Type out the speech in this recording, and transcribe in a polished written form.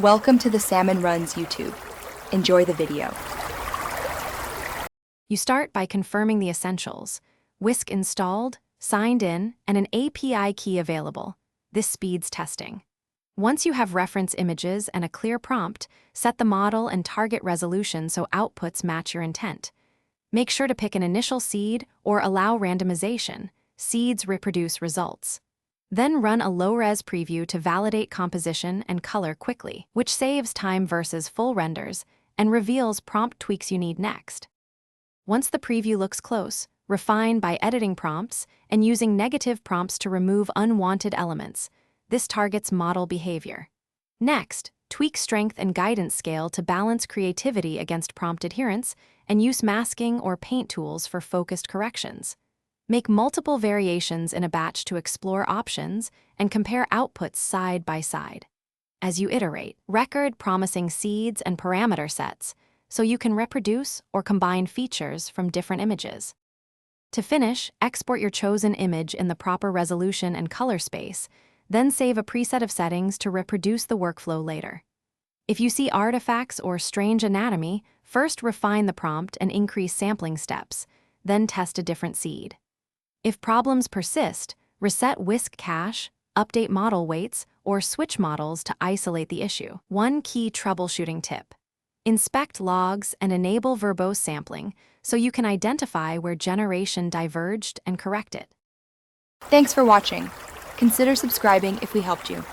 Welcome to the Salmon Runs YouTube. Enjoy the video. You start by confirming the essentials: Whisk installed, signed in, and an API key available. This speeds testing. Once you have reference images and a clear prompt, set the model and target resolution so outputs match your intent. Make sure to pick an initial seed or allow randomization. Seeds reproduce results. Then run a low-res preview to validate composition and color quickly, which saves time versus full renders and reveals prompt tweaks you need next. Once the preview looks close, refine by editing prompts and using negative prompts to remove unwanted elements. This targets model behavior. Next, tweak strength and guidance scale to balance creativity against prompt adherence, and use masking or paint tools for focused corrections. Make multiple variations in a batch to explore options and compare outputs side by side. As you iterate, record promising seeds and parameter sets so you can reproduce or combine features from different images. To finish, export your chosen image in the proper resolution and color space, then save a preset of settings to reproduce the workflow later. If you see artifacts or strange anatomy, first refine the prompt and increase sampling steps, then test a different seed. If problems persist, reset Whisk cache, update model weights, or switch models to isolate the issue. One key troubleshooting tip: inspect logs and enable verbose sampling so you can identify where generation diverged and correct it. Thanks for watching. Consider subscribing if we helped you.